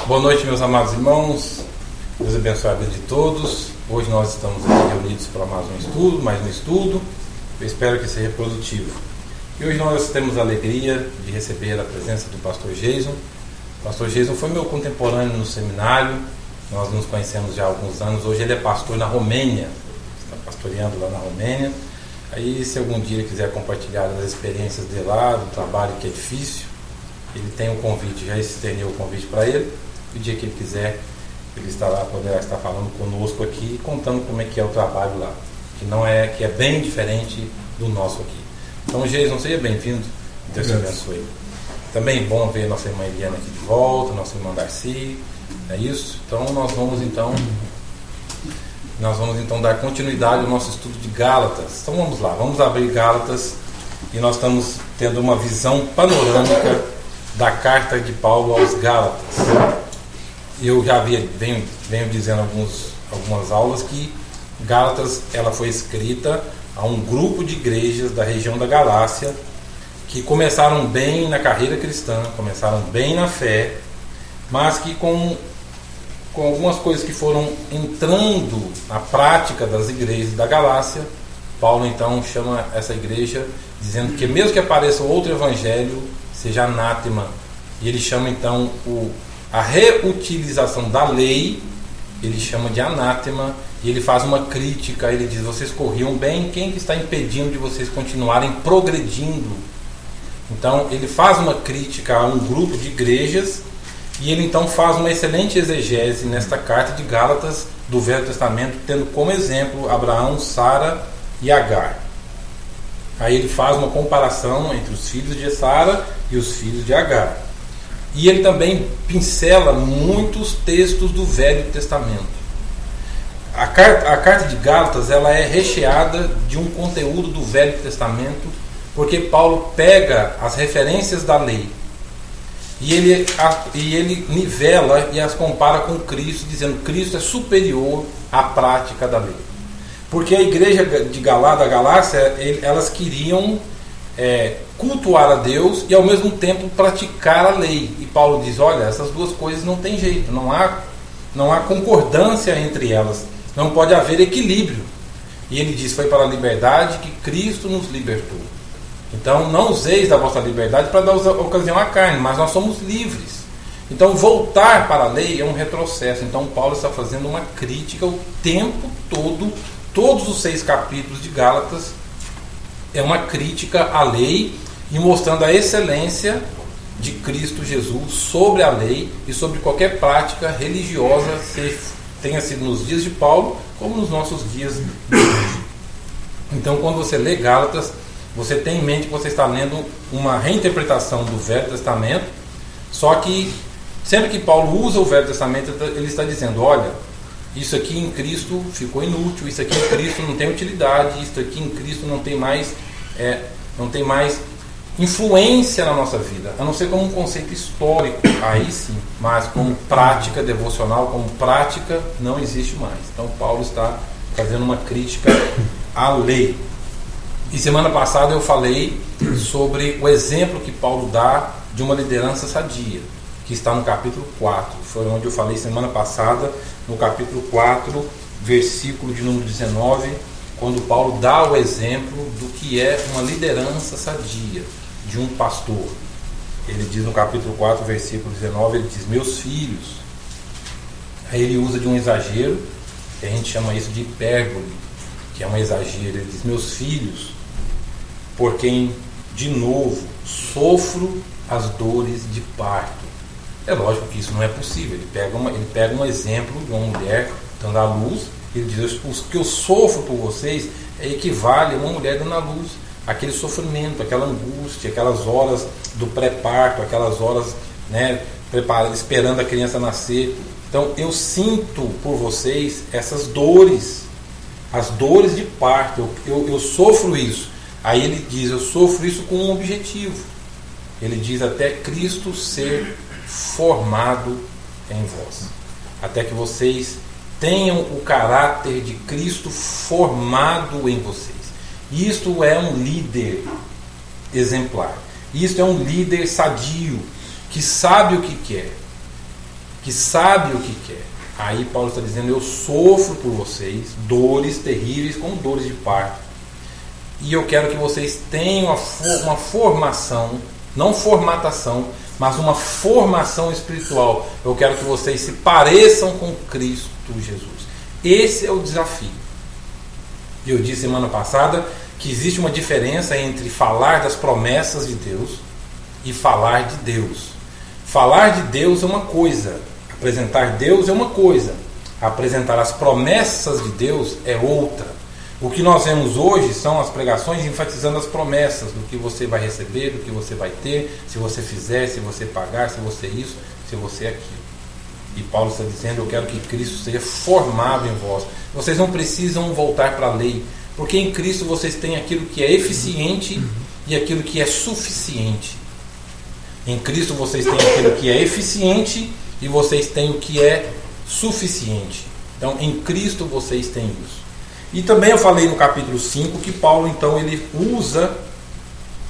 Boa noite, meus amados irmãos. Deus abençoe a vida de todos. Hoje nós estamos aqui reunidos para mais um estudo. Eu espero que seja produtivo. E hoje nós temos a alegria de receber a presença do pastor Jason. O pastor Jason foi meu contemporâneo no seminário. Nós nos conhecemos já há alguns anos. Hoje ele é pastor na Romênia. Está pastoreando lá na Romênia. Aí, se algum dia ele quiser compartilhar as experiências dele lá, do trabalho que é difícil, ele tem um convite, já estendeu o convite para ele. O dia que ele quiser, ele estará, poderá estar falando conosco aqui, contando como é que é o trabalho lá, que é bem diferente do nosso aqui. Então, Jason, seja bem-vindo. Deus te abençoe. Também bom ver nossa irmã Eliana aqui de volta, nossa irmã Darcy. É isso? Então, nós vamos dar continuidade ao nosso estudo de Gálatas. Então vamos lá, vamos abrir Gálatas e nós estamos tendo uma visão panorâmica da carta de Paulo aos Gálatas. Eu já venho dizendo algumas aulas que Gálatas ela foi escrita a um grupo de igrejas da região da Galácia que começaram bem na carreira cristã, começaram bem na fé, mas que com algumas coisas que foram entrando na prática das igrejas da Galácia, Paulo então chama essa igreja dizendo que mesmo que apareça outro evangelho, seja anátema. E ele chama então a reutilização da lei, ele chama de anátema, e ele faz uma crítica, ele diz: vocês corriam bem, quem que está impedindo de vocês continuarem progredindo? Então ele faz uma crítica a um grupo de igrejas. E ele então faz uma excelente exegese nesta carta de Gálatas do Velho Testamento, tendo como exemplo Abraão, Sara e Agar. Aí ele faz uma comparação entre os filhos de Sara e os filhos de Agar. E ele também pincela muitos textos do Velho Testamento. A carta de Gálatas ela é recheada de um conteúdo do Velho Testamento, porque Paulo pega as referências da lei e ele nivela e as compara com Cristo, dizendo que Cristo é superior à prática da lei. Porque a igreja da Galácia, elas queriam cultuar a Deus e ao mesmo tempo praticar a lei. E Paulo diz: olha, essas duas coisas não tem jeito, não há concordância entre elas, não pode haver equilíbrio. E ele diz: foi para a liberdade que Cristo nos libertou. Então não useis da vossa liberdade para dar ocasião à carne, mas nós somos livres. Então voltar para a lei é um retrocesso. Então Paulo está fazendo uma crítica o tempo todo. Todos os 6 capítulos de Gálatas é uma crítica à lei e mostrando a excelência de Cristo Jesus sobre a lei e sobre qualquer prática religiosa, tenha sido nos dias de Paulo como nos nossos dias de hoje. Então quando você lê Gálatas, você tem em mente que você está lendo uma reinterpretação do Velho Testamento, só que sempre que Paulo usa o Velho Testamento, ele está dizendo: olha, isso aqui em Cristo ficou inútil, isso aqui em Cristo não tem utilidade, isso aqui em Cristo não tem mais influência na nossa vida, a não ser como um conceito histórico, aí sim, mas como prática devocional, como prática, não existe mais. Então Paulo está fazendo uma crítica à lei. E semana passada eu falei sobre o exemplo que Paulo dá de uma liderança sadia, que está no capítulo 4. Foi onde eu falei semana passada, no capítulo 4, versículo de número 19, quando Paulo dá o exemplo do que é uma liderança sadia de um pastor. Ele diz no capítulo 4, versículo 19, ele diz: meus filhos. Aí ele usa de um exagero, que a gente chama isso de hipérbole, que é um exagero. Ele diz: meus filhos, por quem de novo sofro as dores de parto. É lógico que isso não é possível. Ele pega um exemplo de uma mulher dando à luz, ele diz: o que eu sofro por vocês equivale a uma mulher dando à luz. Aquele sofrimento, aquela angústia, aquelas horas do pré-parto, aquelas horas preparando, esperando a criança nascer. Então eu sinto por vocês essas dores, as dores de parto. Eu sofro isso. Aí ele diz: eu sofro isso com um objetivo. Ele diz: até Cristo ser formado em vós, até que vocês tenham o caráter de Cristo formado em vocês. Isto é um líder exemplar. Isto é um líder sadio, que sabe o que quer, que sabe o que quer. Aí Paulo está dizendo: eu sofro por vocês dores terríveis, como dores de parto, e eu quero que vocês tenham uma formação, não formatação, mas uma formação espiritual. Eu quero que vocês se pareçam com Cristo Jesus. Esse é o desafio. E eu disse semana passada que existe uma diferença entre falar das promessas de Deus e falar de Deus. Falar de Deus é uma coisa, apresentar Deus é uma coisa, apresentar as promessas de Deus é outra. O que nós vemos hoje são as pregações enfatizando as promessas do que você vai receber, do que você vai ter, se você fizer, se você pagar, se você isso, se você aquilo. E Paulo está dizendo: eu quero que Cristo seja formado em vós. Vocês não precisam voltar para a lei, porque em Cristo vocês têm aquilo que é eficiente e aquilo que é suficiente. Em Cristo vocês têm aquilo que é eficiente e vocês têm o que é suficiente. Então, em Cristo vocês têm isso. E também eu falei no capítulo 5 que Paulo, então, ele usa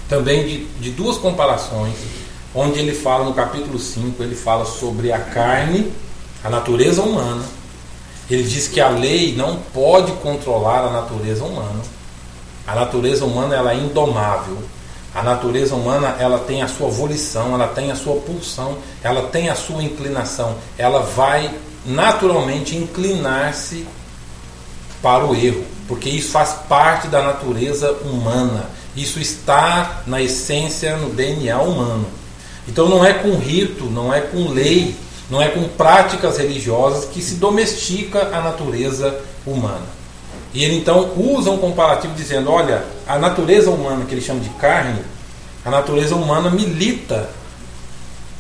também de duas comparações, onde ele fala no capítulo 5, ele fala sobre a carne, a natureza humana. Ele diz que a lei não pode controlar a natureza humana. A natureza humana, ela é indomável. A natureza humana, ela tem a sua volição, ela tem a sua pulsão, ela tem a sua inclinação. Ela vai naturalmente inclinar-se para o erro, porque isso faz parte da natureza humana. Isso está na essência, no DNA humano. Então não é com rito, não é com lei, não é com práticas religiosas que se domestica a natureza humana. E ele então usa um comparativo dizendo: olha, a natureza humana, que ele chama de carne, a natureza humana milita.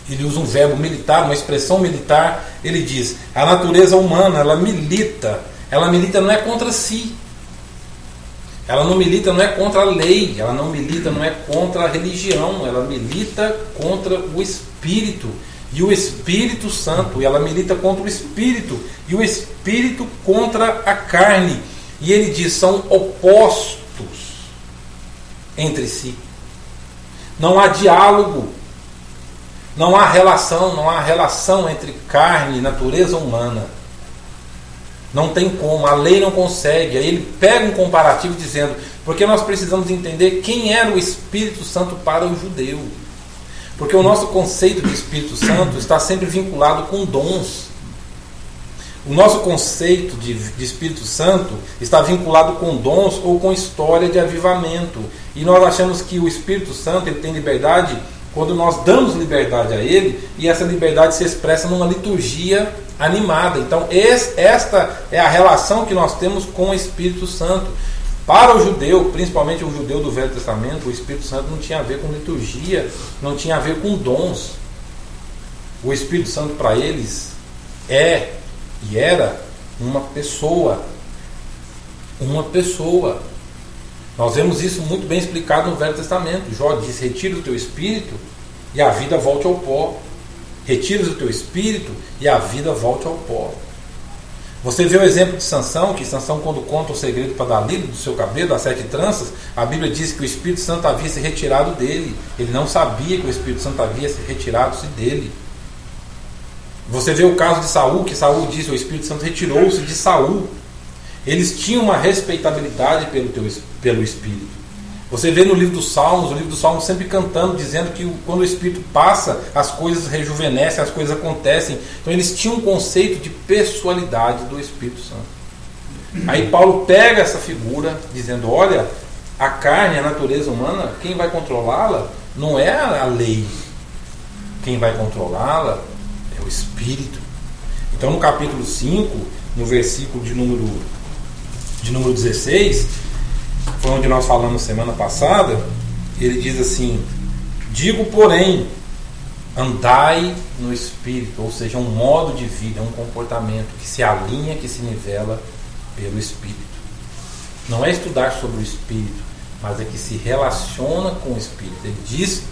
Ele usa um verbo militar, uma expressão militar. Ele diz: a natureza humana, ela milita não é contra si, ela não milita, não é contra a lei, ela não milita, não é contra a religião, ela milita contra o Espírito e o Espírito Santo, e ela milita contra o Espírito e o Espírito contra a carne. E ele diz: são opostos entre si. Não há diálogo, não há relação entre carne e natureza humana. Não tem como, a lei não consegue. Aí ele pega um comparativo dizendo: porque nós precisamos entender quem era o Espírito Santo para o judeu. Porque o nosso conceito de Espírito Santo está sempre vinculado com dons. O nosso conceito de Espírito Santo está vinculado com dons ou com história de avivamento. E nós achamos que o Espírito Santo, ele tem liberdade quando nós damos liberdade a ele, e essa liberdade se expressa numa liturgia animada. Então esta é a relação que nós temos com o Espírito Santo. Para o judeu, principalmente o judeu do Velho Testamento, o Espírito Santo não tinha a ver com liturgia, não tinha a ver com dons. O Espírito Santo para eles é e era uma pessoa. Uma pessoa. Nós vemos isso muito bem explicado no Velho Testamento. Jó diz: retira o teu espírito e a vida volte ao pó. Retira o teu espírito e a vida volte ao pó. Você vê o exemplo de Sansão, que Sansão, quando conta o segredo para Dalila do seu cabelo, das 7 tranças, a Bíblia diz que o Espírito Santo havia se retirado dele. Ele não sabia que o Espírito Santo havia se retirado-se dele. Você vê o caso de Saul, que Saul disse: o Espírito Santo retirou-se de Saul. Eles tinham uma respeitabilidade pelo Espírito. Você vê no livro dos Salmos sempre cantando, dizendo que quando o Espírito passa, as coisas rejuvenescem, as coisas acontecem. Então eles tinham um conceito de pessoalidade do Espírito Santo. Aí Paulo pega essa figura, dizendo: olha, a carne, a natureza humana, quem vai controlá-la não é a lei. Quem vai controlá-la é o Espírito. Então no capítulo 5, no versículo de número 16, foi onde nós falamos semana passada, ele diz assim: digo, porém, andai no Espírito, ou seja, um modo de vida, um comportamento que se alinha, que se nivela pelo Espírito. Não é estudar sobre o Espírito, mas é que se relaciona com o Espírito. Ele diz: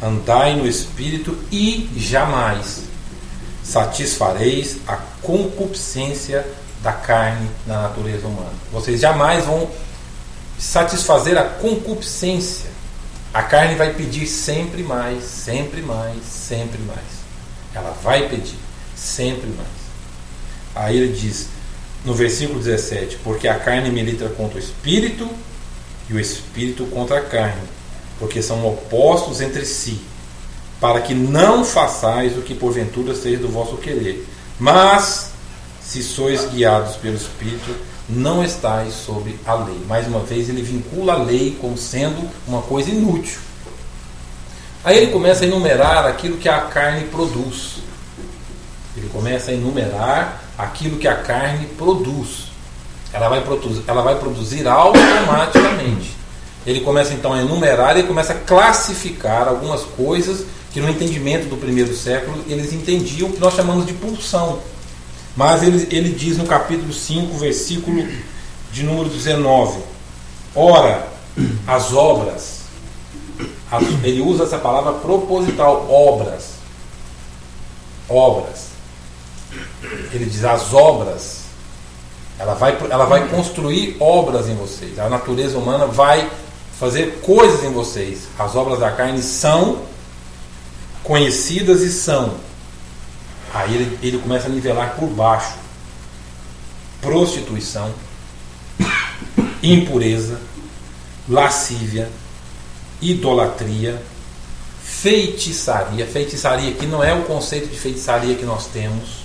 andai no Espírito e jamais satisfareis a concupiscência da carne na natureza humana. Vocês jamais vão satisfazer a concupiscência. A carne vai pedir sempre mais, sempre mais, sempre mais. Ela vai pedir. sempre mais. Aí ele diz, no versículo 17, porque a carne milita contra o espírito e o espírito contra a carne, porque são opostos entre si, para que não façais o que porventura seja do vosso querer. Mas, se sois guiados pelo Espírito, não estáis sob a lei. Mais uma vez, ele vincula a lei como sendo uma coisa inútil. Aí ele começa a enumerar aquilo que a carne produz. Ele começa a enumerar aquilo que a carne produz. Ela vai produzir automaticamente. Ele começa então a enumerar e começa a classificar algumas coisas que no entendimento do primeiro século eles entendiam, que nós chamamos de pulsão. Mas ele diz no capítulo 5, versículo de número 19: ora, as obras, ele usa essa palavra proposital, obras. Ele diz as obras, ela vai construir obras em vocês. A natureza humana vai fazer coisas em vocês. As obras da carne são conhecidas e são. Aí ele começa a nivelar por baixo: prostituição, impureza, lascívia, idolatria, feitiçaria. Feitiçaria aqui não é o conceito de feitiçaria que nós temos.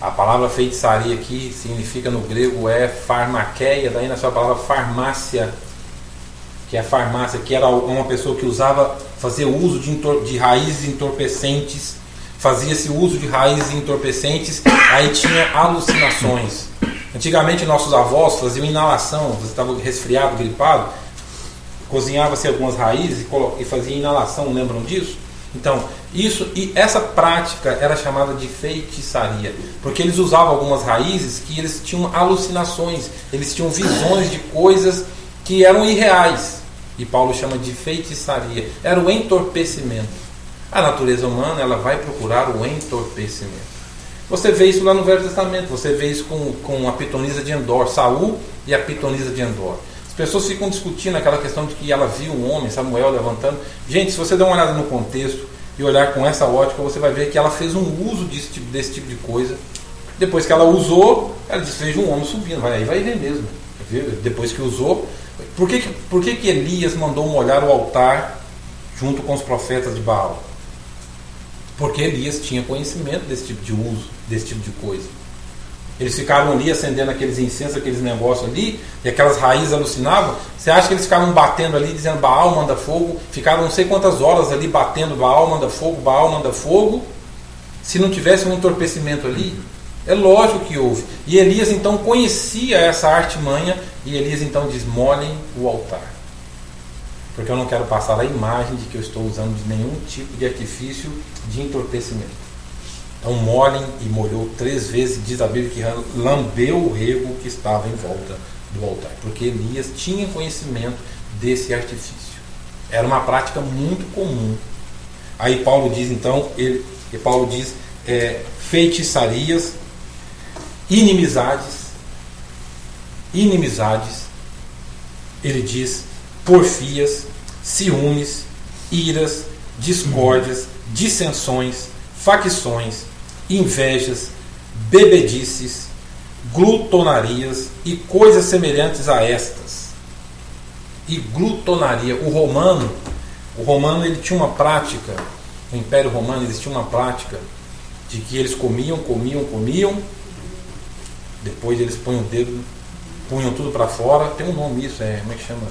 A palavra feitiçaria aqui significa no grego é farmakeia, daí na sua palavra farmácia, que é a farmácia, que era uma pessoa que fazia uso de raízes entorpecentes, fazia esse uso de raízes entorpecentes, aí tinha alucinações. Antigamente nossos avós faziam inalação, você estava resfriado, gripado, cozinhava-se algumas raízes e fazia inalação, lembram disso? Então, essa prática era chamada de feitiçaria, porque eles usavam algumas raízes que eles tinham alucinações, eles tinham visões de coisas que eram irreais, e Paulo chama de feitiçaria. Era o entorpecimento. A natureza humana, ela vai procurar o entorpecimento. Você vê isso lá no Velho Testamento, você vê isso com a pitonisa de Endor, Saul e a pitonisa de Endor. As pessoas ficam discutindo aquela questão de que ela viu um homem, Samuel, levantando. Gente, se você der uma olhada no contexto e olhar com essa ótica, você vai ver que ela fez um uso desse tipo de coisa. Depois que ela usou, ela disse: veja um homem subindo. Aí vai ver mesmo. Depois que usou. Por que Elias mandou molhar o altar junto com os profetas de Baal? Porque Elias tinha conhecimento desse tipo de uso, desse tipo de coisa. Eles ficaram ali acendendo aqueles incensos, aqueles negócios ali, e aquelas raízes alucinavam. Você acha que eles ficavam batendo ali, dizendo Baal manda fogo? Ficaram não sei quantas horas ali batendo Baal manda fogo, Baal manda fogo. Se não tivesse um entorpecimento ali, é lógico que houve. E Elias então conhecia essa artimanha, e Elias então diz: molhem o altar, porque eu não quero passar a imagem de que eu estou usando de nenhum tipo de artifício de entorpecimento. Então molhem, e molhou 3 vezes, diz a Bíblia que lambeu o rego que estava em volta do altar, porque Elias tinha conhecimento desse artifício. Era uma prática muito comum. Aí Paulo diz então, feitiçarias, inimizades, ele diz porfias, ciúmes, iras, discórdias, dissensões, facções, invejas, bebedices, glutonarias e coisas semelhantes a estas. E glutonaria, o romano ele tinha uma prática, o Império Romano eles tinham uma prática de que eles comiam, depois eles punham o dedo, punham tudo para fora. Tem um nome isso, como é que chama?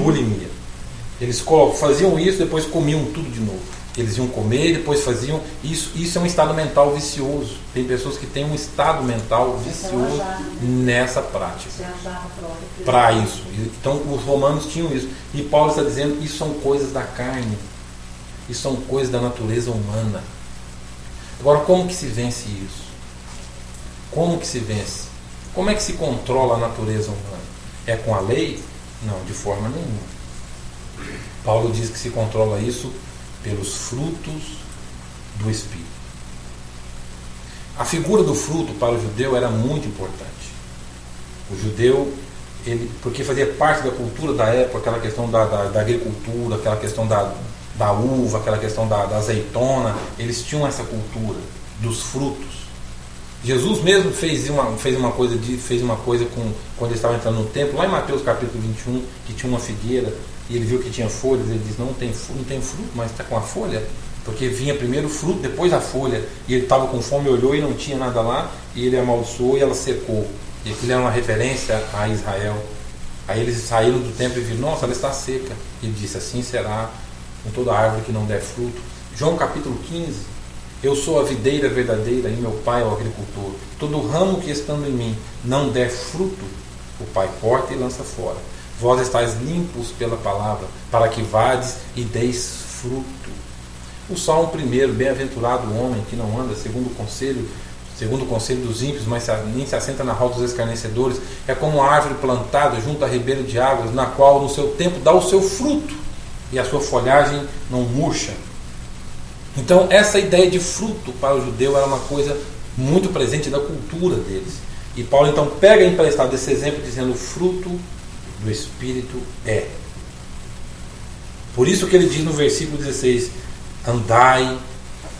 Bulimia. Eles faziam isso, depois comiam tudo de novo. Eles iam comer, depois faziam isso. Isso é um estado mental vicioso. Tem pessoas que têm um estado mental vicioso nessa prática. Para isso. Então os romanos tinham isso. E Paulo está dizendo: isso são coisas da carne. Isso são coisas da natureza humana. Agora, como que se vence isso? Como que se vence? Como é que se controla a natureza humana? É com a lei? Não, de forma nenhuma. Paulo diz que se controla isso pelos frutos do Espírito. A figura do fruto para o judeu era muito importante. O judeu, porque fazia parte da cultura da época, aquela questão da agricultura, aquela questão da uva, aquela questão da azeitona, eles tinham essa cultura. dos frutos. Jesus mesmo fez uma coisa quando ele estava entrando no templo, lá em Mateus capítulo 21, que tinha uma figueira, e ele viu que tinha folhas, ele diz, não tem fruto, mas está com a folha, porque vinha primeiro o fruto, depois a folha, e ele estava com fome, olhou e não tinha nada lá, e ele amaldiçoou e ela secou, e aquilo era uma referência a Israel. Aí eles saíram do templo e viram, nossa, ela está seca, e ele disse, assim será com toda árvore que não der fruto. João capítulo 15, eu sou a videira verdadeira e meu pai é o agricultor. Todo ramo que estando em mim não der fruto, o pai corta e lança fora. Vós estáis limpos pela palavra, para que vades e deis fruto. O Salmo 1, bem-aventurado o homem que não anda segundo o conselho dos ímpios, mas nem se assenta na roda dos escarnecedores, é como uma árvore plantada junto a ribeiro de águas, na qual no seu tempo dá o seu fruto, e a sua folhagem não murcha. Então essa ideia de fruto para o judeu era uma coisa muito presente da cultura deles. E Paulo então pega emprestado esse exemplo dizendo, o fruto do Espírito é. Por isso que ele diz no versículo 16, andai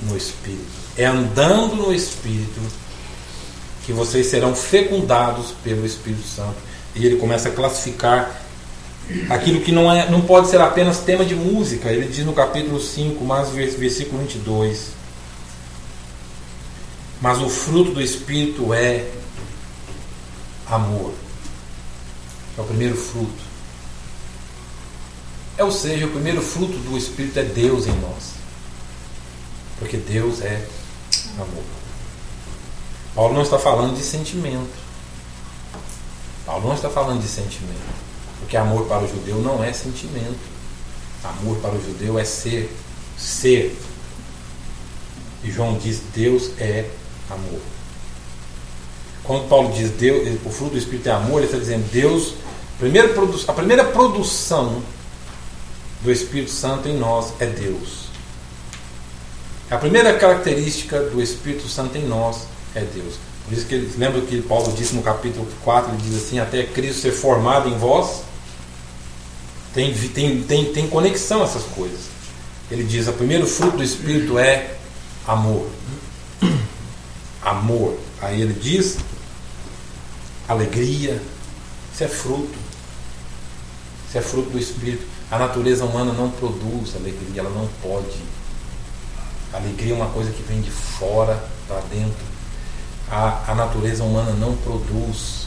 no Espírito. É andando no Espírito que vocês serão fecundados pelo Espírito Santo. E ele começa a classificar aquilo que não pode ser apenas tema de música. Ele diz no capítulo 5, mas versículo 22, mas o fruto do Espírito é amor. É o primeiro fruto. Ou seja, o primeiro fruto do Espírito é Deus em nós, porque Deus é amor. Paulo não está falando de sentimento. Paulo não está falando de sentimento, porque amor para o judeu não é sentimento. Amor para o judeu é ser. E João diz, Deus é amor. Quando Paulo diz Deus, o fruto do Espírito é amor, ele está dizendo Deus, a primeira produção do Espírito Santo em nós é Deus. A primeira característica do Espírito Santo em nós é Deus. Por isso que lembra que Paulo disse no capítulo 4, ele diz assim, até Cristo ser formado em vós. Tem conexão essas coisas. Ele diz, o primeiro fruto do Espírito é amor. Amor. Aí ele diz, alegria. Isso é fruto. Isso é fruto do Espírito. A natureza humana não produz alegria, ela não pode. A alegria é uma coisa que vem de fora para dentro. A natureza humana não produz.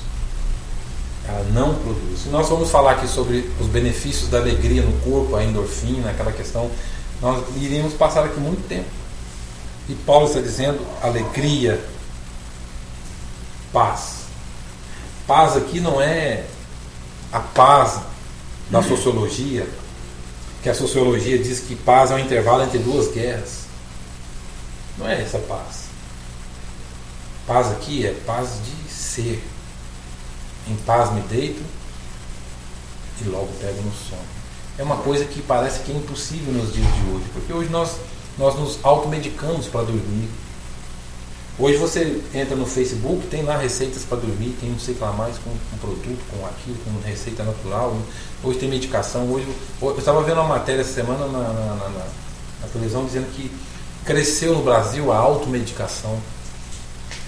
Ela não produz. Se nós vamos falar aqui sobre os benefícios da alegria no corpo, a endorfina, aquela questão, nós iríamos passar aqui muito tempo. E Paulo está dizendo alegria, paz. Paz aqui não é a paz da sociologia, que a sociologia diz que paz é um intervalo entre duas guerras. Não é essa paz. Paz aqui é paz de ser. Em paz me deito e logo pego no sono. É uma coisa que parece que é impossível nos dias de hoje, porque hoje nós nos automedicamos para dormir. Hoje você entra no Facebook, tem lá receitas para dormir, tem não sei o que lá mais, com produto, com aquilo, com receita natural. Hoje tem medicação. Hoje eu estava vendo uma matéria essa semana na televisão dizendo que cresceu no Brasil a automedicação.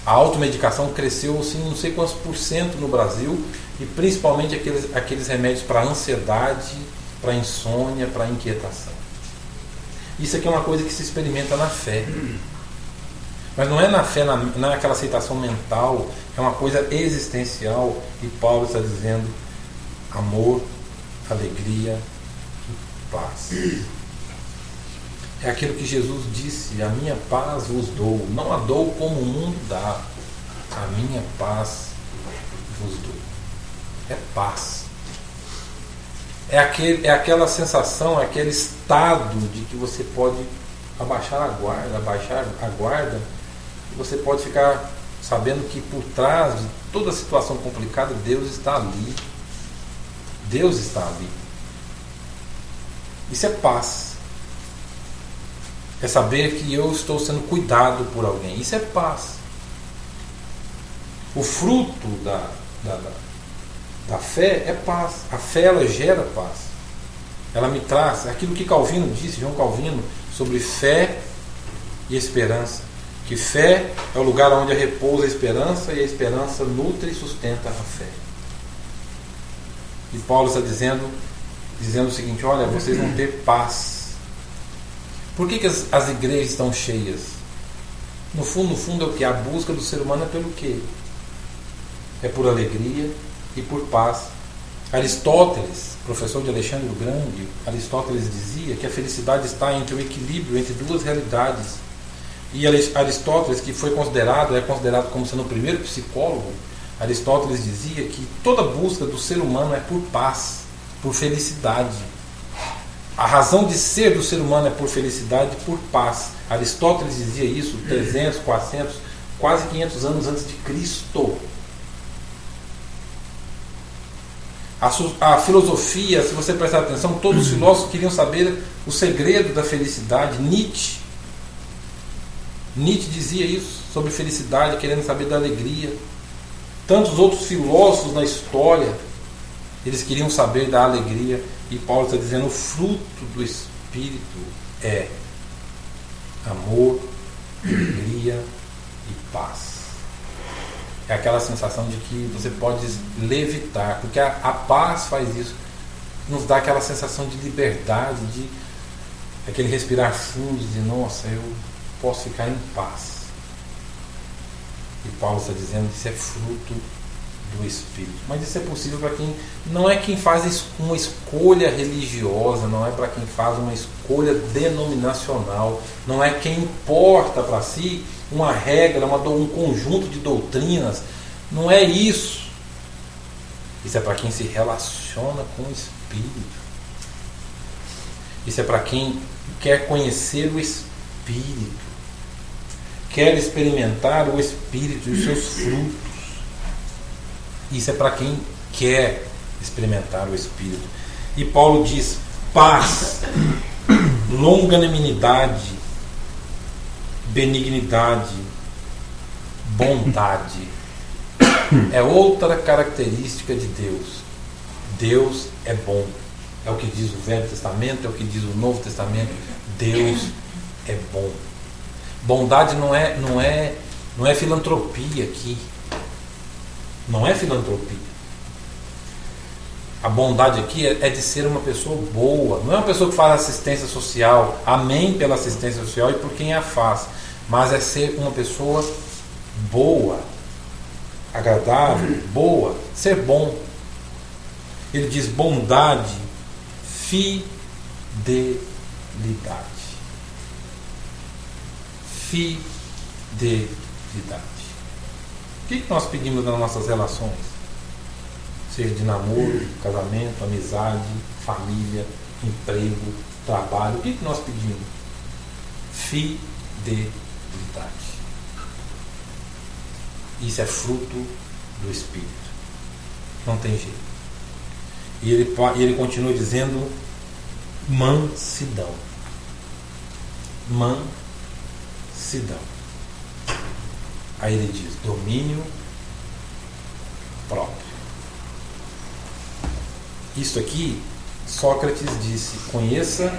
A automedicação cresceu assim, não sei quantos % no Brasil, e principalmente aqueles remédios para ansiedade, para insônia, para inquietação. Isso aqui é uma coisa que se experimenta na fé. Mas não é na fé, naquela aceitação mental, é uma coisa existencial, e Paulo está dizendo amor, alegria e paz. É aquilo que Jesus disse, a minha paz vos dou, não a dou como o mundo dá, a minha paz vos dou. É paz. É aquela sensação, é aquele estado de que você pode abaixar a guarda, e você pode ficar sabendo que por trás de toda a situação complicada, Deus está ali. Deus está ali. Isso é paz. É saber que eu estou sendo cuidado por alguém. Isso é paz. O fruto da fé é paz. A fé, ela gera paz. Ela me traz aquilo que Calvino disse, João Calvino, sobre fé e esperança. Que fé é o lugar onde repousa a esperança, e a esperança nutre e sustenta a fé. E Paulo está dizendo o seguinte: olha, vocês vão ter paz. Por que as igrejas estão cheias? No fundo é o que? A busca do ser humano é pelo quê? É por alegria e por paz. Aristóteles, professor de Alexandre o Grande, Aristóteles dizia que a felicidade está entre o equilíbrio entre duas realidades. E Aristóteles, que é considerado como sendo o primeiro psicólogo, Aristóteles dizia que toda busca do ser humano é por paz, por felicidade. A razão de ser do ser humano é por felicidade e por paz. Aristóteles dizia isso 300, 400, quase 500 anos antes de Cristo. A filosofia, se você prestar atenção, todos os filósofos queriam saber o segredo da felicidade. Nietzsche dizia isso sobre felicidade, querendo saber da alegria. Tantos outros filósofos na história, eles queriam saber da alegria. E Paulo está dizendo: o fruto do Espírito é amor, alegria e paz. É aquela sensação de que você pode levitar, porque a paz faz isso, nos dá aquela sensação de liberdade, de aquele respirar fundo, de nossa, eu posso ficar em paz. E Paulo está dizendo que isso é fruto do Espírito. Mas isso é possível para quem não é quem faz uma escolha religiosa, não é para quem faz uma escolha denominacional, não é quem importa para si uma regra, um conjunto de doutrinas. Não é isso. Isso é para quem se relaciona com o Espírito. Isso é para quem quer conhecer o Espírito, quer experimentar o Espírito e os seus frutos. Isso é para quem quer experimentar o Espírito. E Paulo diz: paz, longanimidade, benignidade, bondade. É outra característica de Deus. Deus é bom. É o que diz o Velho Testamento, é o que diz o Novo Testamento. Deus é bom. Bondade não é filantropia aqui. Não é filantropia. A bondade aqui é de ser uma pessoa boa. Não é uma pessoa que faz assistência social. Amém pela assistência social e por quem a faz. Mas é ser uma pessoa boa, agradável, boa, ser bom. Ele diz bondade, fidelidade. Fidelidade. O que nós pedimos nas nossas relações? Seja de namoro, casamento, amizade, família, emprego, trabalho. O que nós pedimos? Fidelidade. Isso é fruto do Espírito. Não tem jeito. E ele continua dizendo mansidão. Mansidão. Aí ele diz domínio próprio. Isto aqui, Sócrates disse: conheça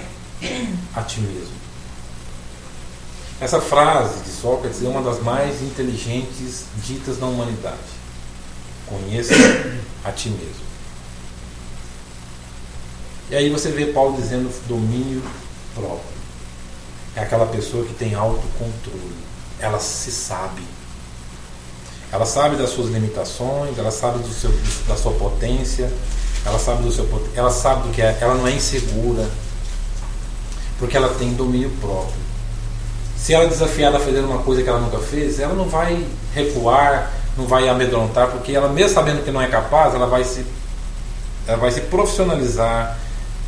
a ti mesmo. Essa frase de Sócrates é uma das mais inteligentes ditas na humanidade. Conheça a ti mesmo. E aí você vê Paulo dizendo domínio próprio. É aquela pessoa que tem autocontrole. Ela se sabe. Ela sabe das suas limitações, ela sabe da sua potência, ela sabe do que é. Ela não é insegura, porque ela tem domínio próprio. Se ela é desafiada a fazer uma coisa que ela nunca fez, ela não vai recuar, não vai amedrontar, porque ela, mesmo sabendo que não é capaz, ela vai se profissionalizar,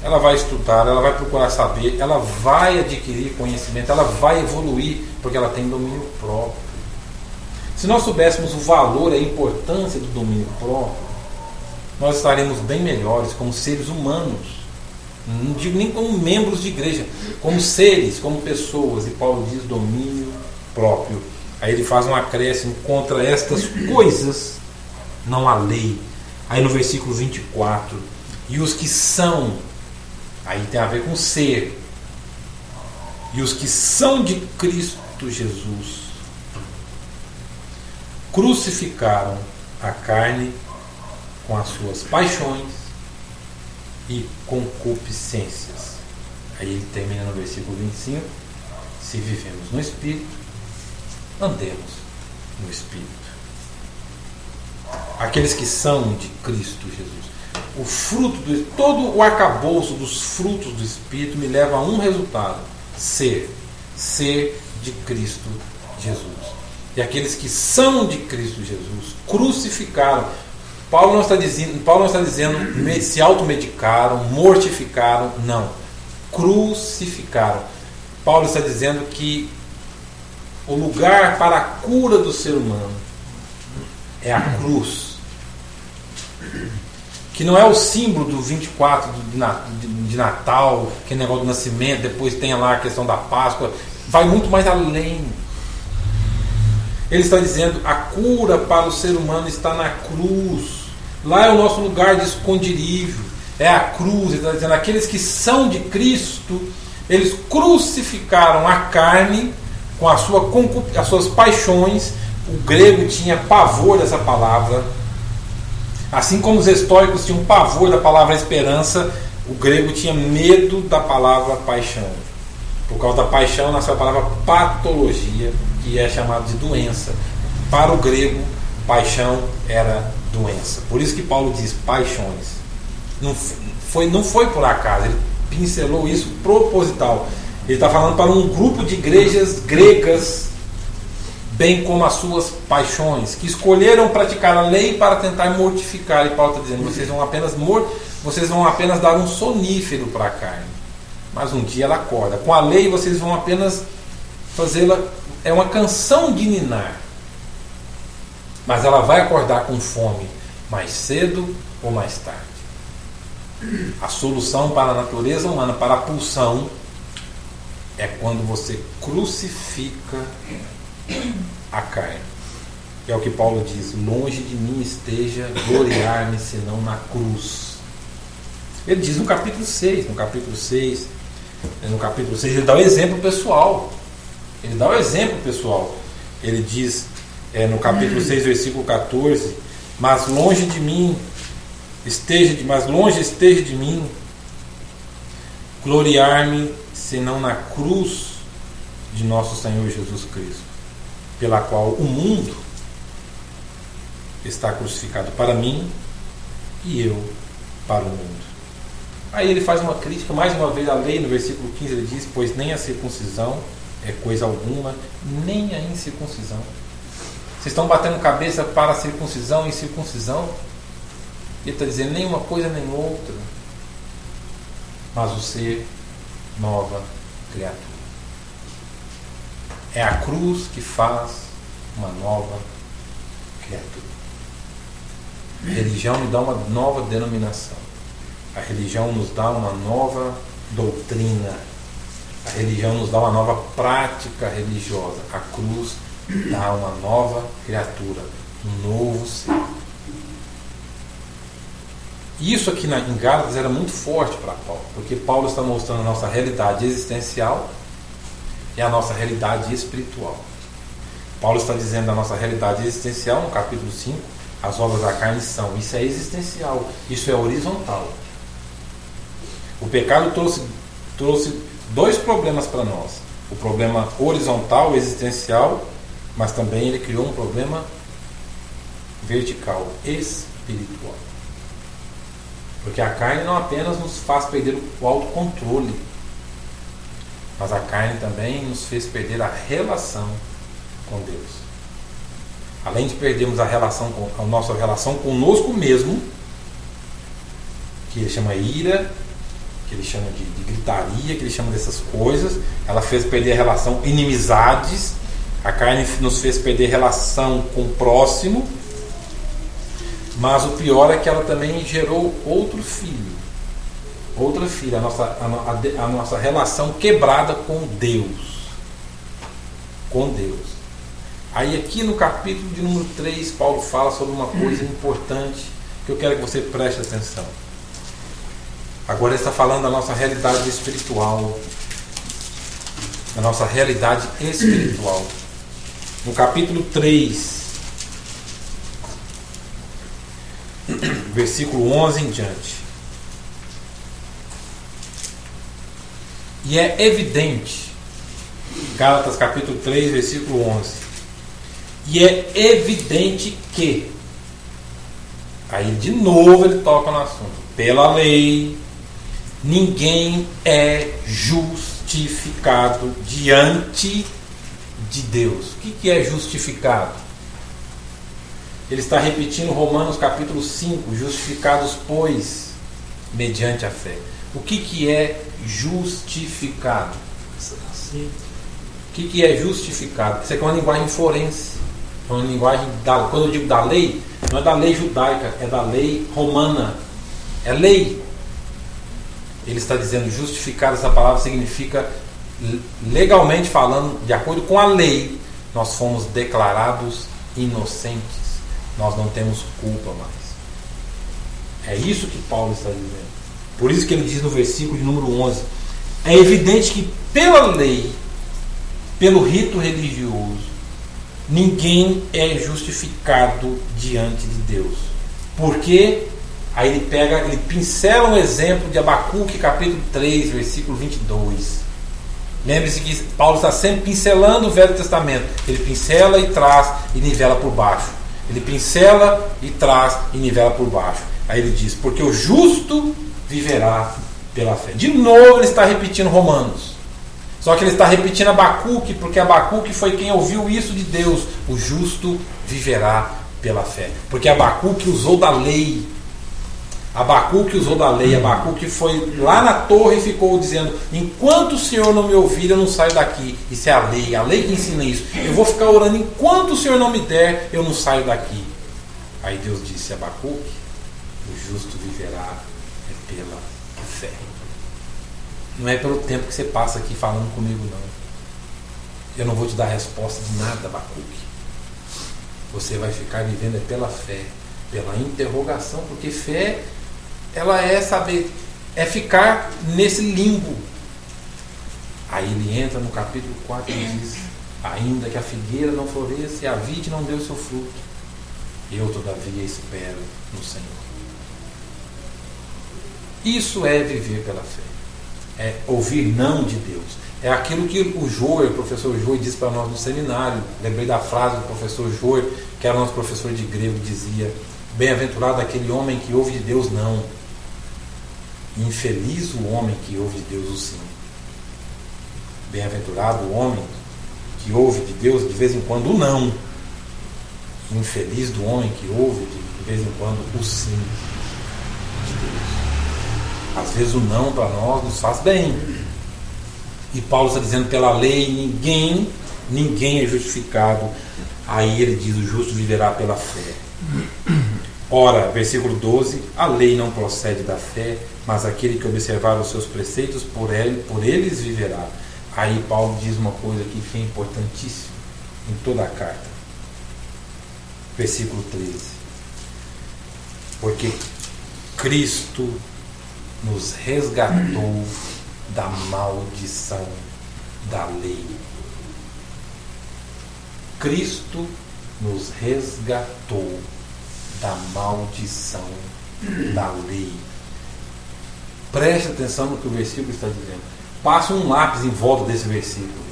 ela vai estudar, ela vai procurar saber, ela vai adquirir conhecimento, ela vai evoluir, porque ela tem domínio próprio. Se nós soubéssemos o valor e a importância do domínio próprio, nós estaremos bem melhores como seres humanos. Não digo nem como membros de igreja, como seres, como pessoas. E Paulo diz domínio próprio. Aí ele faz um acréscimo: contra estas coisas não há lei. Aí no versículo 24: e os que são, aí tem a ver com ser, e os que são de Cristo Jesus crucificaram a carne com as suas paixões e concupiscências. Aí ele termina no versículo 25: se vivemos no Espírito, andemos no Espírito. Aqueles que são de Cristo Jesus. O fruto todo o arcabouço dos frutos do Espírito me leva a um resultado: ser de Cristo Jesus. E aqueles que são de Cristo Jesus crucificaram. Paulo não está dizendo se automedicaram, mortificaram, não. Crucificaram. Paulo está dizendo que o lugar para a cura do ser humano é a cruz. Que não é o símbolo do 24 de Natal, que é negócio do nascimento, depois tem lá a questão da Páscoa. Vai muito mais além. Ele está dizendo a cura para o ser humano está na cruz. Lá é o nosso lugar de esconderijo. É a cruz. Ele está dizendo aqueles que são de Cristo, eles crucificaram a carne com as suas paixões. O grego tinha pavor dessa palavra. Assim como os estoicos tinham pavor da palavra esperança, o grego tinha medo da palavra paixão. Por causa da paixão nasceu a palavra patologia, que é chamada de doença. Para o grego, paixão era doença. Por isso que Paulo diz paixões. Não foi por acaso, ele pincelou isso proposital. Ele está falando para um grupo de igrejas gregas, bem como as suas paixões, que escolheram praticar a lei para tentar mortificar. E Paulo está dizendo: vocês vão apenas dar um sonífero para a carne, mas um dia ela acorda. Com a lei vocês vão apenas fazê-la, é uma canção de ninar, mas ela vai acordar com fome mais cedo ou mais tarde. A solução para a natureza humana, para a pulsão, é quando você crucifica a carne. É o que Paulo diz: longe de mim esteja gloriar-me senão na cruz. Ele diz no capítulo 6, ele dá o exemplo pessoal. Ele diz no capítulo 6, versículo 14: mas longe esteja de mim gloriar-me senão na cruz de nosso Senhor Jesus Cristo, pela qual o mundo está crucificado para mim e eu para o mundo. Aí ele faz uma crítica mais uma vez à lei. No versículo 15 ele diz: pois nem a circuncisão é coisa alguma, nem a incircuncisão. Vocês estão batendo cabeça para a circuncisão e incircuncisão? Ele está dizendo: nem uma coisa nem outra, mas o ser nova criatura. É a cruz que faz uma nova criatura. A religião me dá uma nova denominação. A religião nos dá uma nova doutrina. A religião nos dá uma nova prática religiosa. A cruz dá uma nova criatura, um novo ser. E isso aqui em Gálatas era muito forte para Paulo, porque Paulo está mostrando a nossa realidade existencial e a nossa realidade espiritual. Paulo está dizendo a nossa realidade existencial no capítulo 5, as obras da carne são. Isso é existencial, isso é horizontal. O pecado trouxe dois problemas para nós: o problema horizontal, existencial, mas também ele criou um problema vertical, espiritual. Porque a carne não apenas nos faz perder o autocontrole, mas a carne também nos fez perder a relação com Deus. Além de perdermos a nossa relação conosco mesmo, que ele chama ira, que ele chama de gritaria, que ele chama dessas coisas, ela fez perder a relação, inimizades. A carne nos fez perder relação com o próximo. Mas o pior é que ela também gerou outro filho. Outra filha, a nossa relação quebrada com Deus. Com Deus. Aí aqui no capítulo de número 3, Paulo fala sobre uma coisa importante que eu quero que você preste atenção. Agora ele está falando da nossa realidade espiritual. Da nossa realidade espiritual. No capítulo 3, versículo 11 em diante. E é evidente, Gálatas capítulo 3, versículo 11. E é evidente que, aí de novo ele toca no assunto, pela lei, ninguém é justificado diante de Deus. O que é justificado? Ele está repetindo Romanos capítulo 5, justificados, pois, mediante a fé. O que é justificado? O que é justificado? Isso aqui é uma linguagem forense. É uma linguagem quando eu digo da lei, não é da lei judaica, é da lei romana. É lei. Ele está dizendo justificado, essa palavra significa, legalmente falando, de acordo com a lei, nós fomos declarados inocentes. Nós não temos culpa mais. É isso que Paulo está dizendo. Por isso que ele diz no versículo de número 11: é evidente que pela lei, pelo rito religioso, ninguém é justificado diante de Deus. Porque aí ele pincela um exemplo de Abacuque capítulo 3, versículo 22. Lembre-se que Paulo está sempre pincelando o Velho Testamento. Ele pincela e traz e nivela por baixo. Ele pincela e traz e nivela por baixo. Aí ele diz: porque o justo viverá pela fé. De novo ele está repetindo Romanos. Só que ele está repetindo Abacuque, porque Abacuque foi quem ouviu isso de Deus. O justo viverá pela fé. Porque Abacuque usou da lei. Abacuque foi lá na torre e ficou dizendo: enquanto o Senhor não me ouvir, eu não saio daqui. Isso é a lei que ensina isso. Eu vou ficar orando, enquanto o Senhor não me der, eu não saio daqui. Aí Deus disse a Abacuque: o justo viverá pela fé. Não é pelo tempo que você passa aqui falando comigo, não. Eu não vou te dar resposta de nada, Abacuque. Você vai ficar vivendo pela fé, pela interrogação, porque fé, ela é saber, é ficar nesse limbo. Aí ele entra no capítulo 4 e diz: ainda que a figueira não floresça e a vide não deu seu fruto, eu todavia espero no Senhor. Isso é viver pela fé. É ouvir não de Deus. É aquilo que o professor Joy disse para nós no seminário. Lembrei da frase do professor Joy, que era nosso professor de grego, dizia: bem-aventurado aquele homem que ouve de Deus não, infeliz o homem que ouve de Deus o sim. Bem-aventurado o homem que ouve de Deus de vez em quando o não, infeliz do homem que ouve de vez em quando o sim de Deus. Às vezes o não para nós nos faz bem. E Paulo está dizendo: pela lei ninguém é justificado. Aí ele diz: o justo viverá pela fé. Ora, versículo 12: a lei não procede da fé, mas aquele que observar os seus preceitos, por eles viverá. Aí Paulo diz uma coisa aqui que é importantíssima em toda a carta. Versículo 13: porque Cristo nos resgatou da maldição da lei. Cristo nos resgatou da maldição da lei. Preste atenção no que o versículo está dizendo. Passa um lápis em volta desse versículo.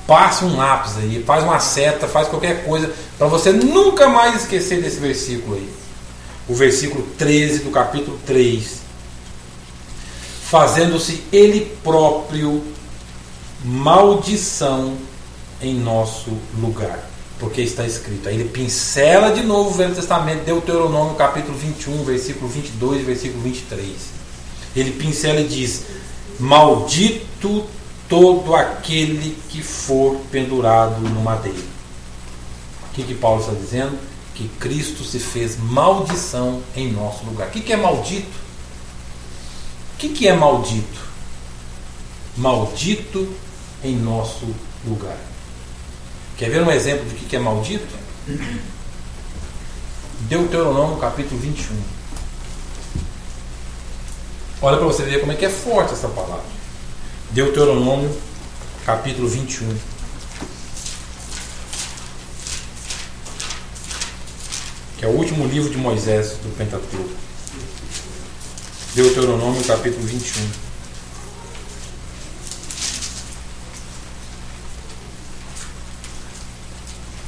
Passa um lápis aí, faz uma seta, faz qualquer coisa para você nunca mais esquecer desse versículo aí. O versículo 13 do capítulo 3. Fazendo-se ele próprio maldição em nosso lugar. Porque está escrito. Aí ele pincela de novo o Velho Testamento, Deuteronômio capítulo 21, versículo 22 e versículo 23. Ele pincela e diz: maldito todo aquele que for pendurado no madeiro. O que Paulo está dizendo? Que Cristo se fez maldição em nosso lugar. O que é maldito? O que é maldito? Maldito em nosso lugar. Quer ver um exemplo do que é maldito? Deuteronômio capítulo 21. Olha para você ver como é que é forte essa palavra. Deuteronômio capítulo 21. que é o último livro de Moisés do Pentateuco. Deuteronômio capítulo 21.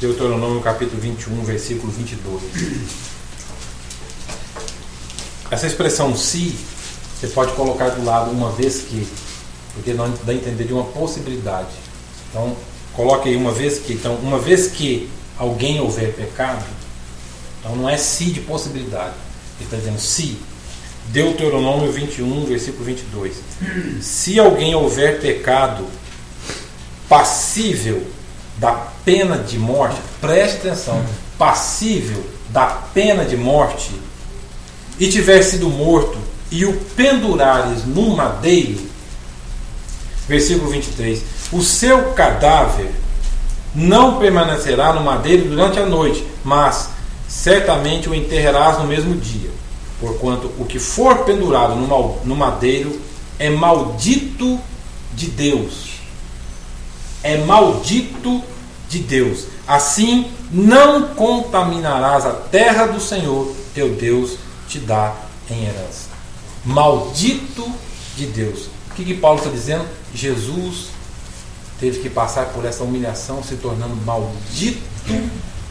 Deuteronômio capítulo 21, versículo 22. Essa expressão se, você pode colocar do lado uma vez que, porque não dá a entender de uma possibilidade. Então, coloque aí uma vez que. Então, uma vez que alguém houver pecado, então não é se de possibilidade. Ele está dizendo se. Deuteronômio 21, versículo 22. Se alguém houver pecado passível da pena de morte, preste atenção, passível da pena de morte, e tiver sido morto, e o pendurares num madeiro, versículo 23, o seu cadáver não permanecerá no madeiro durante a noite, mas certamente o enterrarás no mesmo dia, porquanto o que for pendurado no madeiro é maldito de Deus. É maldito de Deus. Assim não contaminarás a terra do Senhor teu Deus te dá em herança. Maldito de Deus. O que Paulo está dizendo? Jesus teve que passar por essa humilhação, se tornando maldito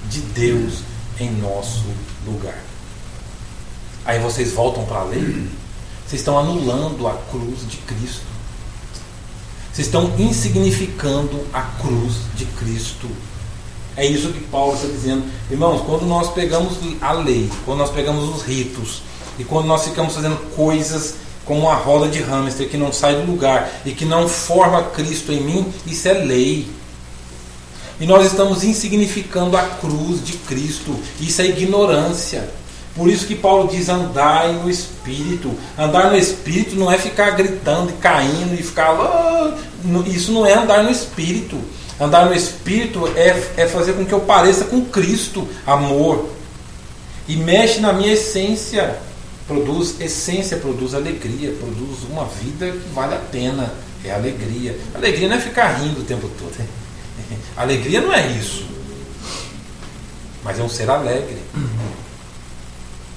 de Deus em nosso lugar. Aí vocês voltam para a lei, vocês estão anulando a cruz de Cristo. Vocês estão insignificando a cruz de Cristo. É isso que Paulo está dizendo. Irmãos, quando nós pegamos a lei, quando nós pegamos os ritos, e quando nós ficamos fazendo coisas como uma roda de hamster que não sai do lugar e que não forma Cristo em mim, isso é lei. E nós estamos insignificando a cruz de Cristo. Isso é ignorância. Por isso que Paulo diz: andai no Espírito. Andar no Espírito não é ficar gritando e caindo e ficar... Isso não é andar no Espírito. Andar no Espírito é fazer com que eu pareça com Cristo, amor. E mexe na minha essência. Essência produz alegria, produz uma vida que vale a pena. É alegria. Alegria não é ficar rindo o tempo todo. Alegria não é isso. Mas é um ser alegre.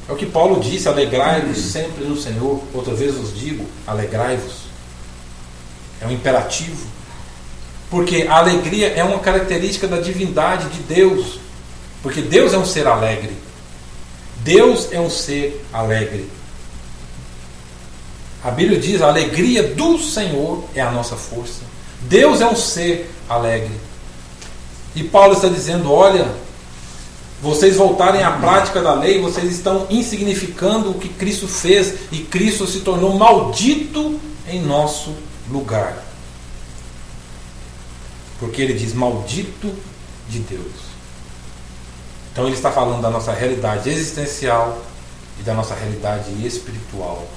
É o que Paulo disse: alegrai-vos sempre no Senhor. Outra vez vos digo, alegrai-vos. É um imperativo. Porque a alegria é uma característica da divindade de Deus. Porque Deus é um ser alegre. Deus é um ser alegre. A Bíblia diz: a alegria do Senhor é a nossa força. Deus é um ser alegre. E Paulo está dizendo: olha, vocês voltarem à prática da lei, vocês estão insignificando o que Cristo fez, e Cristo se tornou maldito em nosso lugar. Porque ele diz: maldito de Deus. Então ele está falando da nossa realidade existencial e da nossa realidade espiritual.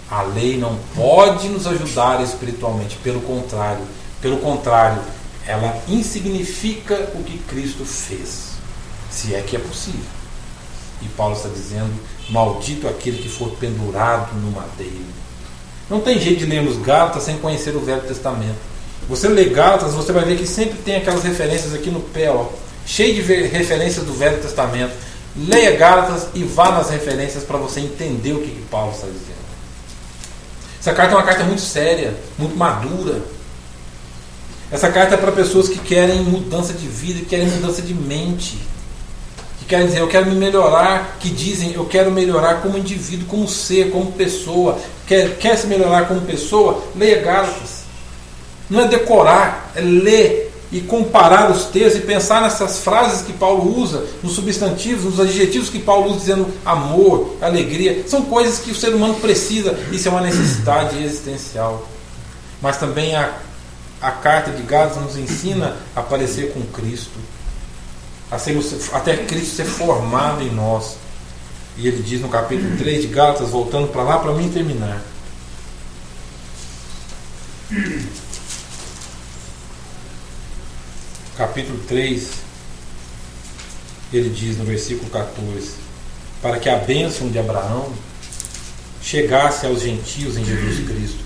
A lei não pode nos ajudar espiritualmente, pelo contrário, ela insignifica o que Cristo fez, se é que é possível. E Paulo está dizendo: maldito aquele que for pendurado no madeiro. Não tem jeito de lermos Gálatas sem conhecer o Velho Testamento. Você lê Gálatas, você vai ver que sempre tem aquelas referências aqui no pé, ó, cheio de referências do Velho Testamento. Leia Gálatas e vá nas referências para você entender o que Paulo está dizendo. Essa carta é uma carta muito séria, muito madura. Essa carta é para pessoas que querem mudança de vida, que querem mudança de mente, que querem dizer: eu quero me melhorar, que dizem: eu quero melhorar como indivíduo, como ser, como pessoa. Quer se melhorar como pessoa? Leia Gálatas. Não é decorar, é ler e comparar os textos e pensar nessas frases que Paulo usa, nos substantivos, nos adjetivos que Paulo usa, dizendo amor, alegria. São coisas que o ser humano precisa. Isso é uma necessidade existencial. Mas também a carta de Gálatas nos ensina a parecer com Cristo, até Cristo ser formado em nós. E ele diz no capítulo 3 de Gálatas, voltando para lá para mim terminar: capítulo 3, ele diz no versículo 14: para que a bênção de Abraão chegasse aos gentios em Jesus Cristo,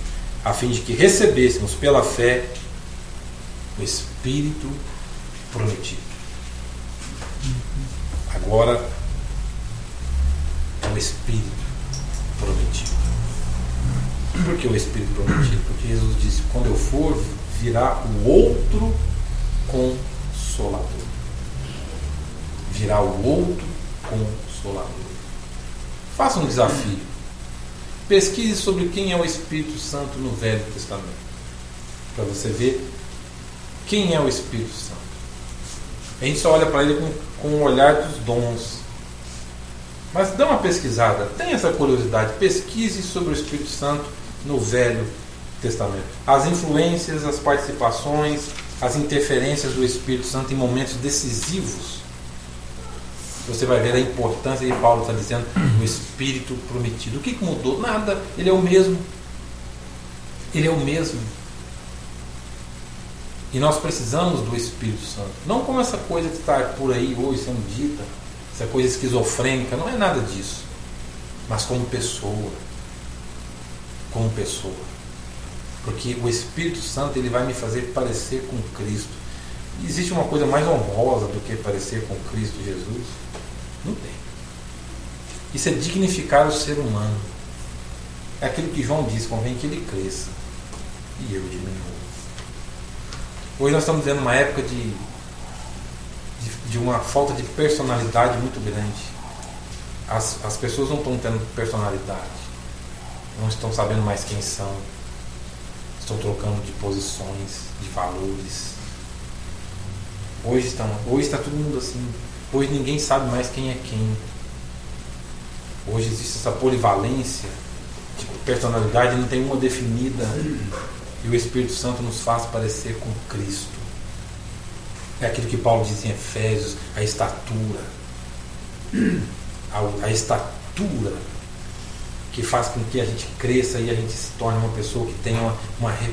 a fim de que recebêssemos pela fé o Espírito prometido. Agora o Espírito prometido. Por que o Espírito prometido? Porque Jesus disse: quando eu for, virá o outro Consolador. Virá o outro Consolador. Faça um desafio. Pesquise sobre quem é o Espírito Santo no Velho Testamento, para você ver quem é o Espírito Santo. A gente só olha para ele com o olhar dos dons. Mas dá uma pesquisada, tenha essa curiosidade, pesquise sobre o Espírito Santo no Velho Testamento. As influências, as participações, as interferências do Espírito Santo em momentos decisivos. Você vai ver a importância que Paulo está dizendo do Espírito prometido. O que mudou? Nada, ele é o mesmo. Ele é o mesmo. E nós precisamos do Espírito Santo. Não como essa coisa que está por aí hoje sendo dita, essa coisa esquizofrênica, não é nada disso. Mas como pessoa. Como pessoa. Porque o Espírito Santo ele vai me fazer parecer com Cristo. E existe uma coisa mais honrosa do que parecer com Cristo Jesus? Não tem. Isso é dignificar o ser humano. É aquilo que João diz: convém que ele cresça e eu diminua. Hoje nós estamos vivendo uma época de uma falta de personalidade muito grande. As pessoas não estão tendo personalidade, não estão sabendo mais quem são, estão trocando de posições, de valores. Hoje está todo mundo assim. Hoje ninguém sabe mais quem é quem. Hoje existe essa polivalência de personalidade, não tem uma definida. E o Espírito Santo nos faz parecer com Cristo. É aquilo que Paulo diz em Efésios, a estatura. A estatura que faz com que a gente cresça e a gente se torne uma pessoa que tenha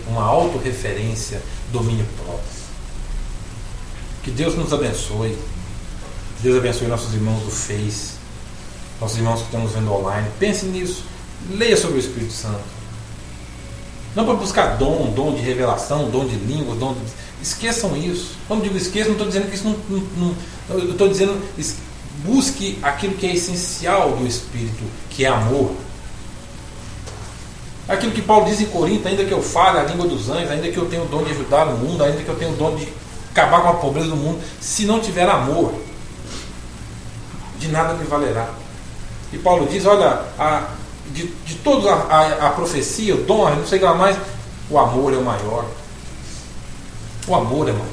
uma autorreferência, domínio próprio. Que Deus nos abençoe. Deus abençoe nossos irmãos do Face, nossos irmãos que estão nos vendo online. Pense nisso. Leia sobre o Espírito Santo. Não para buscar dom de revelação, dom de línguas, esqueçam isso. Quando digo esqueçam, não estou dizendo que isso não. Eu estou dizendo, busque aquilo que é essencial do Espírito, que é amor. Aquilo que Paulo diz em Corinto: ainda que eu fale a língua dos anjos, ainda que eu tenha o dom de ajudar o mundo, ainda que eu tenha o dom de acabar com a pobreza do mundo, se não tiver amor, de nada me valerá. E Paulo diz: olha, de todos a profecia, o dom, não sei o que lá mais, o amor é o maior. O amor é o maior,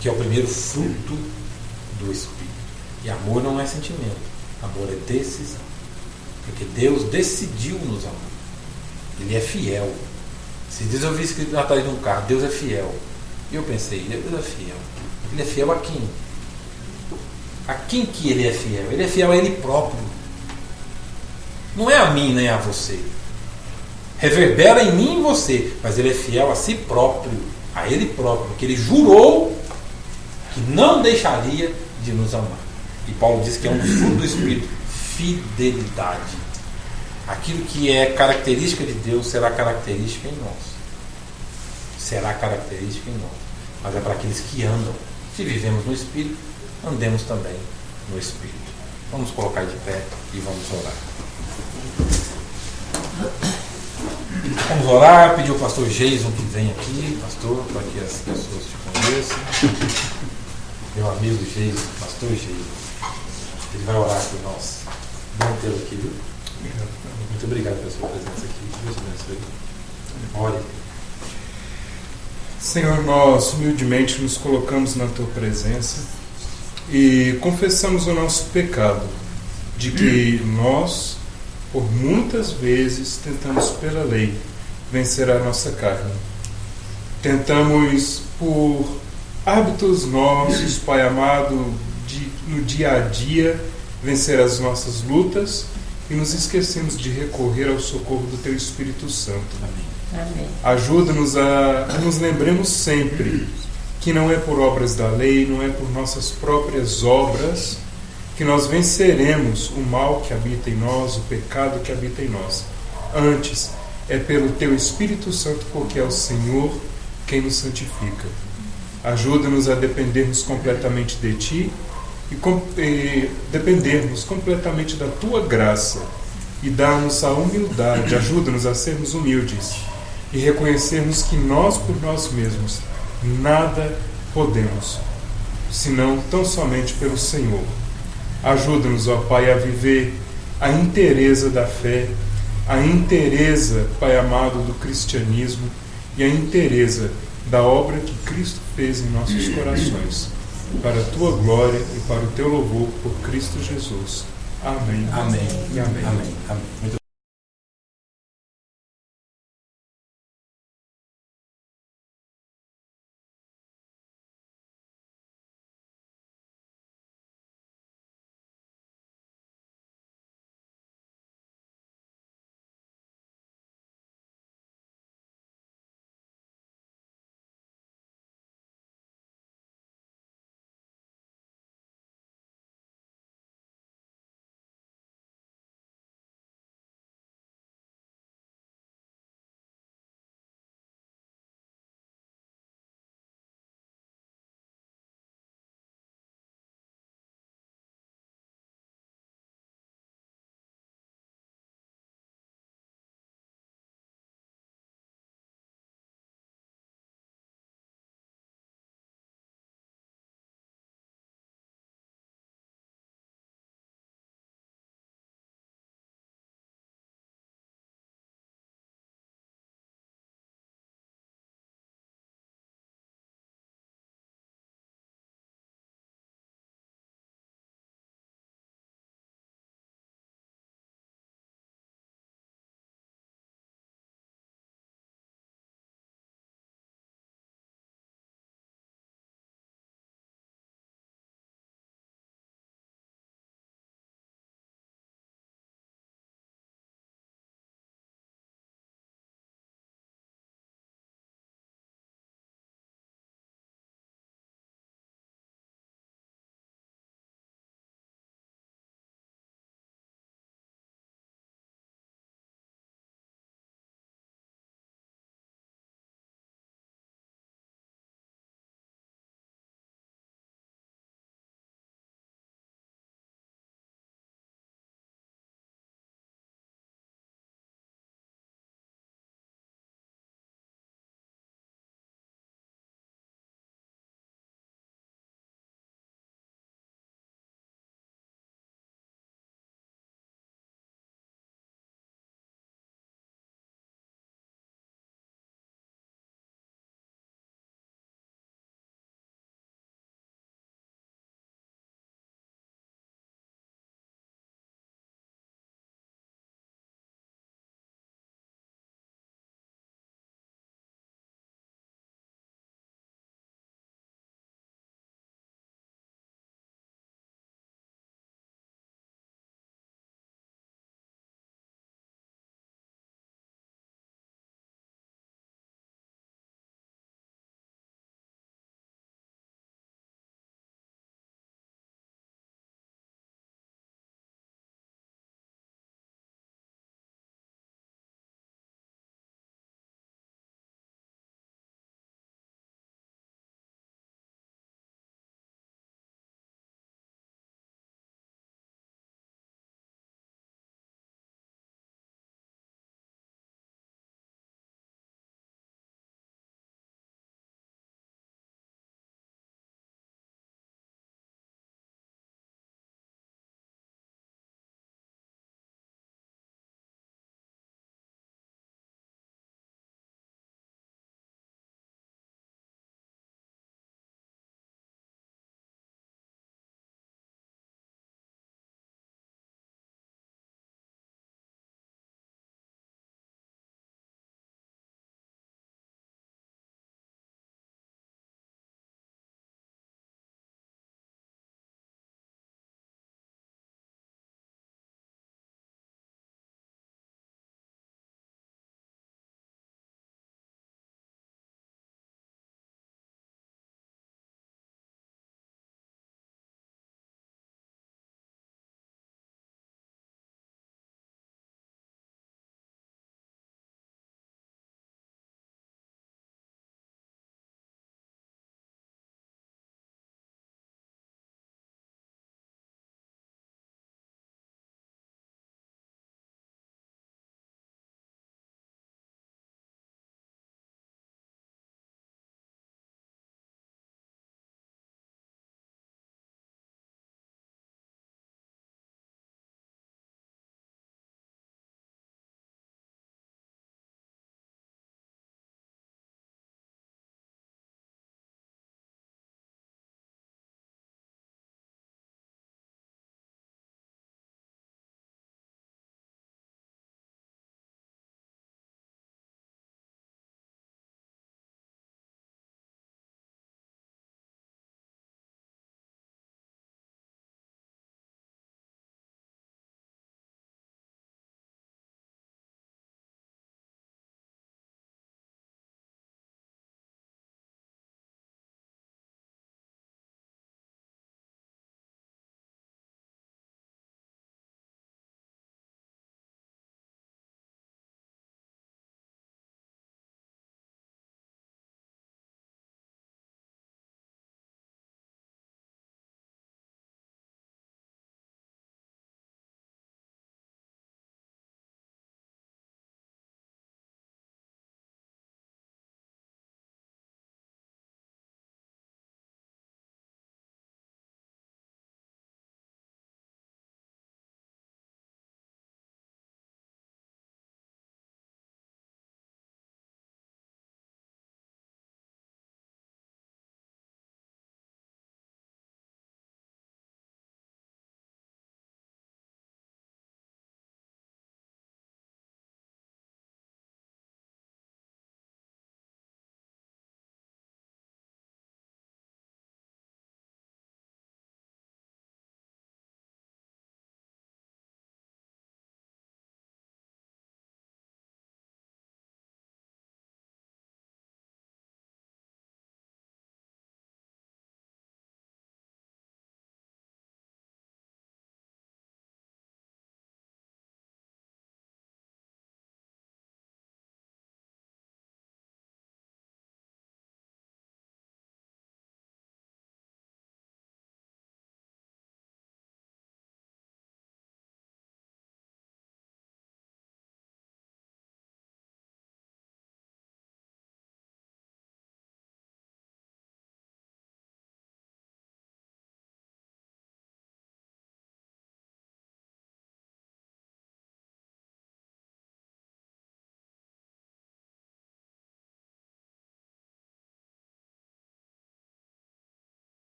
que é o primeiro fruto do Espírito. E amor não é sentimento, amor é decisão, porque Deus decidiu nos amar. Ele é fiel. Se diz, eu vi escrito atrás de um carro: Deus é fiel. E eu pensei: Deus é fiel. Ele é fiel a quem? A quem que ele é fiel? Ele é fiel a ele próprio. Não é a mim nem a você. Reverbera em mim e em você, mas ele é fiel a si próprio, a ele próprio, porque ele jurou que não deixaria de nos amar. E Paulo diz que é um dos frutos do Espírito: fidelidade. Aquilo que é característica de Deus será característica em nós. Será característica em nós. Mas é para aqueles que andam. Se vivemos no Espírito, andemos também no Espírito. Vamos colocar de pé e vamos orar. Vamos orar, pedir ao pastor Jason que venha aqui, pastor, para que as pessoas te conheçam. Meu amigo Jason, pastor Jason, ele vai orar por nós. Bom tê-lo aqui, viu? Muito obrigado pela sua presença aqui. Deus abençoe. Ore. Senhor, nós humildemente nos colocamos na Tua presença e confessamos o nosso pecado, de que nós, por muitas vezes, tentamos pela lei vencer a nossa carne. Tentamos por hábitos nossos, Pai amado, no dia a dia, vencer as nossas lutas e nos esquecemos de recorrer ao socorro do Teu Espírito Santo. Amém. Ajuda-nos a nos lembremos sempre que não é por obras da lei, não é por nossas próprias obras que nós venceremos o mal que habita em nós, o pecado que habita em nós. Antes, é pelo Teu Espírito Santo, porque é o Senhor quem nos santifica. Ajuda-nos a dependermos completamente de Ti e dependermos completamente da Tua graça e dar-nos a humildade, ajuda-nos a sermos humildes e reconhecermos que nós, por nós mesmos, nada podemos, senão tão somente pelo Senhor. Ajuda-nos, ó Pai, a viver a inteireza da fé, a inteireza, Pai amado, do cristianismo e a inteireza da obra que Cristo fez em nossos corações, para a Tua glória e para o Teu louvor por Cristo Jesus. Amém. Amém. E amém. Amém. Amém. Muito